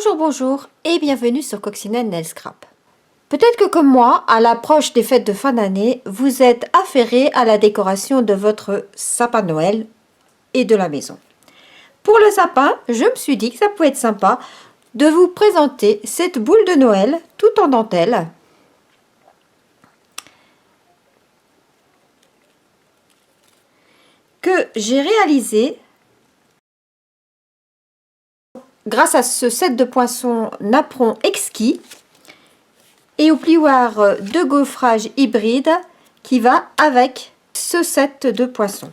Bonjour, bonjour et bienvenue sur Coccinelle Nail Scrap. Peut-être que comme moi, à l'approche des fêtes de fin d'année, vous êtes affairé à la décoration de votre sapin de Noël et de la maison. Pour le sapin, je me suis dit que ça pouvait être sympa de vous présenter cette boule de Noël tout en dentelle. Que j'ai réalisé grâce à ce set de poinçons napperon exquis et au plioir de gaufrage hybride qui va avec ce set de poinçons.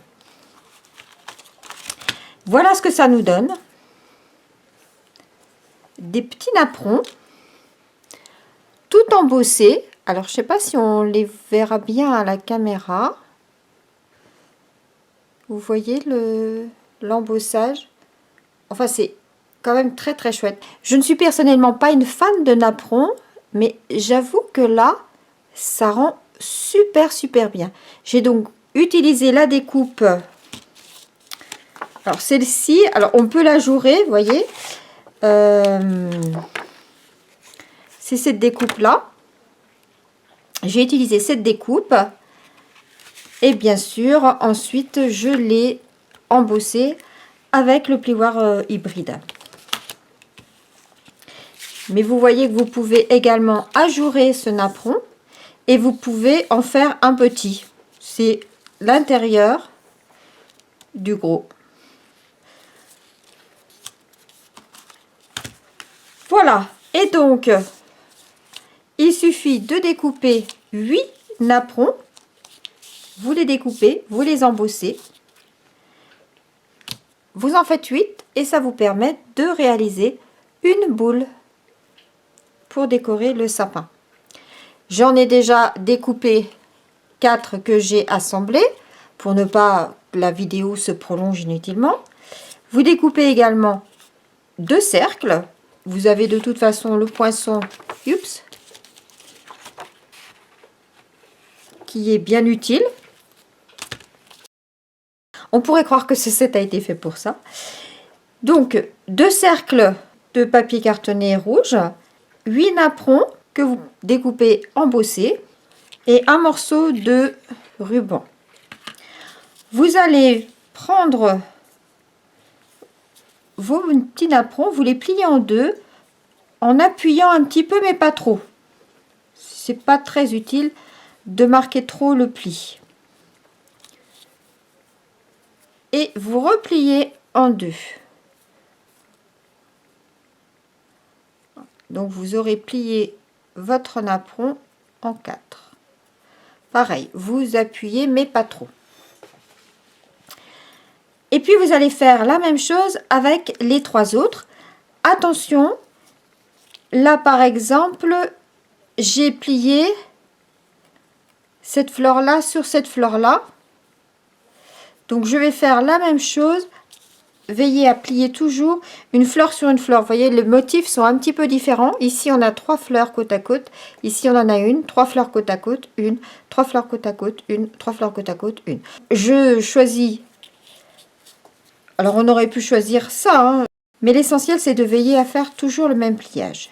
Voilà ce que ça nous donne. Des petits napperons tout embossés. Alors je sais pas si on les verra bien à la caméra. Vous voyez l'embossage. Enfin c'est quand même très très chouette. Je ne suis personnellement pas une fan de napperons, mais j'avoue que là ça rend super bien. J'ai donc utilisé la découpe. Alors celle-ci, alors on peut la jouer, vous voyez. C'est cette découpe là. J'ai utilisé cette découpe et bien sûr ensuite je l'ai embossé avec le plioir hybride. Mais vous voyez que vous pouvez également ajourer ce napperon et vous pouvez en faire un petit. C'est l'intérieur du gros. Voilà. Et donc, il suffit de découper 8 napperons. Vous les découpez, vous les embossez. Vous en faites 8 et ça vous permet de réaliser une boule pour décorer le sapin. J'en ai déjà découpé 4 que j'ai assemblés pour ne pas que la vidéo se prolonge inutilement. Vous découpez également 2 cercles. Vous avez de toute façon le poinçon qui est bien utile. On pourrait croire que ce set a été fait pour ça. Donc 2 cercles de papier cartonné rouge, 8 napperons que vous découpez embossés et un morceau de ruban. Vous allez prendre vos petits napperons, vous les pliez en deux en appuyant un petit peu mais pas trop. C'est pas très utile de marquer trop le pli. Et vous repliez en deux. Donc vous aurez plié votre napperon en 4. Pareil, vous appuyez mais pas trop. Et puis vous allez faire la même chose avec les 3 autres. Attention, là par exemple, j'ai plié cette fleur là sur cette fleur là. Donc je vais faire la même chose. Veillez à plier toujours une fleur sur une fleur. Vous voyez, les motifs sont un petit peu différents. Ici, on a 3 fleurs côte à côte. Ici, on en a une. 3 fleurs côte à côte. Une. 3 fleurs côte à côte. Une. 3 fleurs côte à côte. Une. Je choisis. Alors, on aurait pu choisir ça. Hein. Mais l'essentiel, c'est de veiller à faire toujours le même pliage.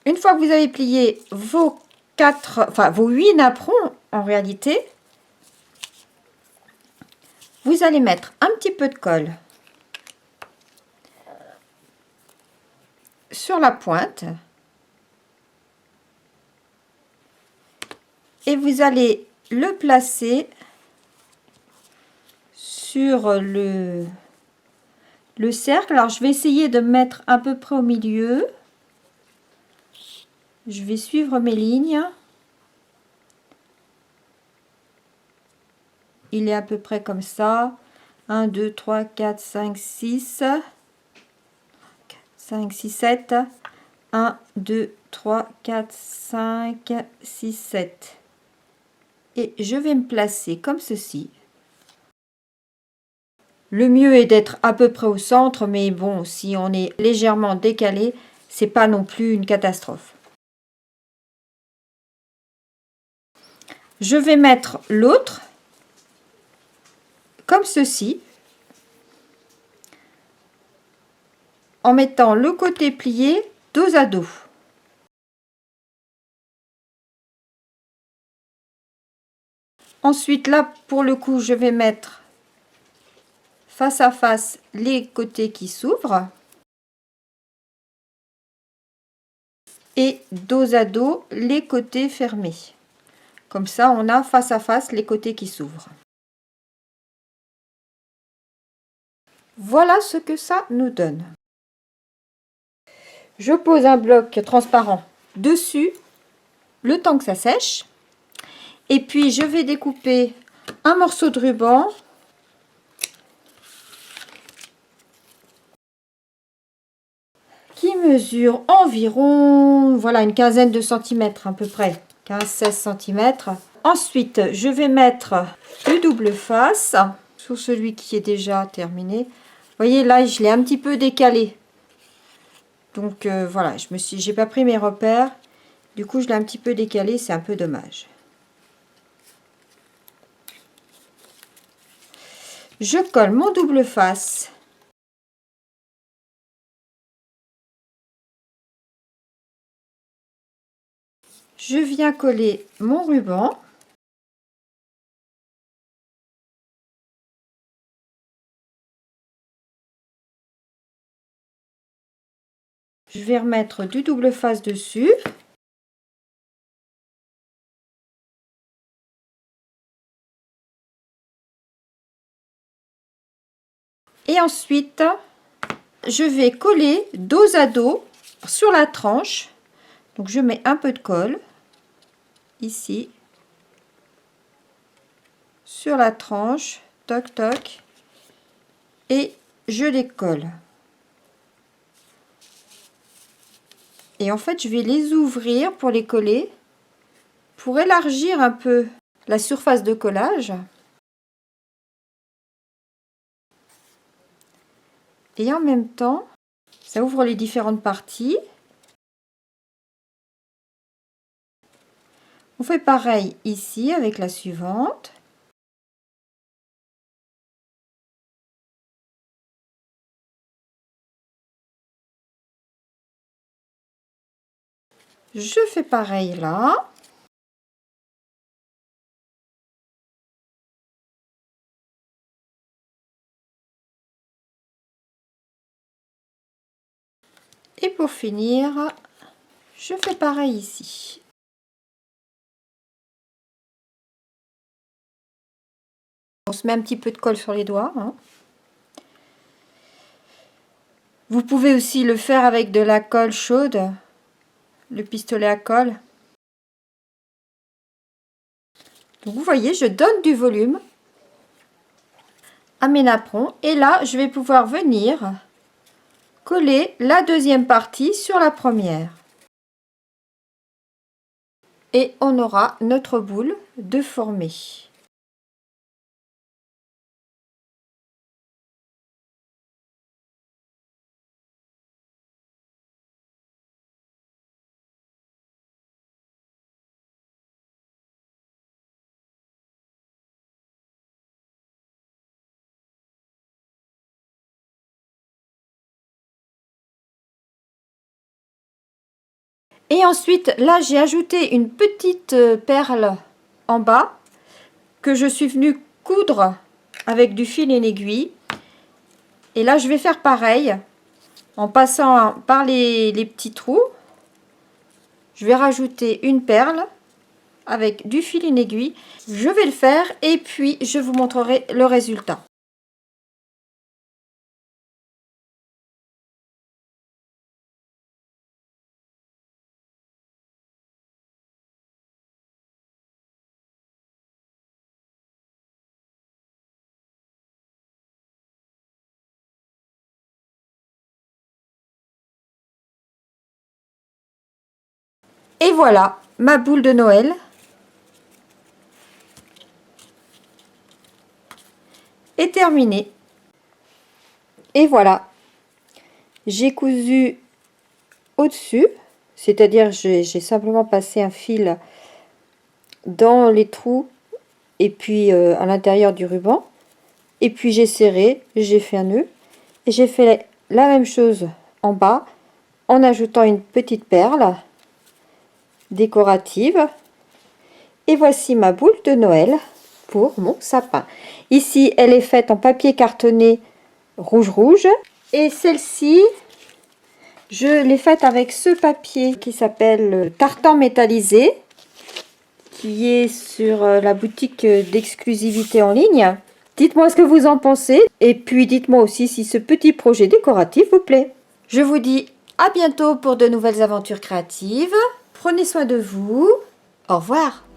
Une fois que vous avez plié vos 8 napperons, en réalité, vous allez mettre un petit peu de colle sur la pointe et vous allez le placer sur le cercle. Alors je vais essayer de mettre à peu près au milieu. Je vais suivre mes lignes. Il est à peu près comme ça. 1, 2, 3, 4, 5, 6. 5, 6, 7. 1, 2, 3, 4, 5, 6, 7. Et je vais me placer comme ceci. Le mieux est d'être à peu près au centre, mais bon, si on est légèrement décalé, c'est pas non plus une catastrophe. Je vais mettre l'autre comme ceci, en mettant le côté plié dos à dos. Ensuite, là, pour le coup, je vais mettre face à face les côtés qui s'ouvrent et dos à dos les côtés fermés. Comme ça, on a face à face les côtés qui s'ouvrent. Voilà ce que ça nous donne. Je pose un bloc transparent dessus le temps que ça sèche. Et puis, je vais découper un morceau de ruban qui mesure environ, voilà, une quinzaine de centimètres à peu près, 15-16 centimètres. Ensuite, je vais mettre le double face sur celui qui est déjà terminé. Vous voyez, là, je l'ai un petit peu décalé. Donc, voilà, j'ai pas pris mes repères. Du coup, je l'ai un petit peu décalé, c'est un peu dommage. Je colle mon double face. Je viens coller mon ruban. Je vais remettre du double face dessus. Et ensuite, je vais coller dos à dos sur la tranche. Donc, je mets un peu de colle ici sur la tranche, toc toc, et je les colle. Et en fait, je vais les ouvrir pour les coller, pour élargir un peu la surface de collage. Et en même temps, ça ouvre les différentes parties. On fait pareil ici avec la suivante. Je fais pareil là. Et pour finir, je fais pareil ici. On se met un petit peu de colle sur les doigts. Hein. Vous pouvez aussi le faire avec de la colle chaude, le pistolet à colle. Donc vous voyez, je donne du volume à mes napperons. Et là, je vais pouvoir venir coller la deuxième partie sur la première. Et on aura notre boule de formée. Et ensuite, là, j'ai ajouté une petite perle en bas que je suis venue coudre avec du fil et une aiguille. Et là, je vais faire pareil en passant par les petits trous. Je vais rajouter une perle avec du fil et une aiguille. Je vais le faire et puis je vous montrerai le résultat. Et voilà, ma boule de Noël est terminée. Et voilà, j'ai cousu au-dessus, c'est-à-dire j'ai simplement passé un fil dans les trous et puis à l'intérieur du ruban, et puis j'ai serré, j'ai fait un nœud et j'ai fait la même chose en bas en ajoutant une petite perle décorative. Et voici ma boule de Noël pour mon sapin. Ici elle est faite en papier cartonné rouge, et celle-ci je l'ai faite avec ce papier qui s'appelle tartan métallisé, qui est sur la boutique d'exclusivité en ligne. Dites-moi ce que vous en pensez, et puis dites-moi aussi si ce petit projet décoratif vous plaît. Je vous dis à bientôt pour de nouvelles aventures créatives. Prenez soin de vous. Au revoir.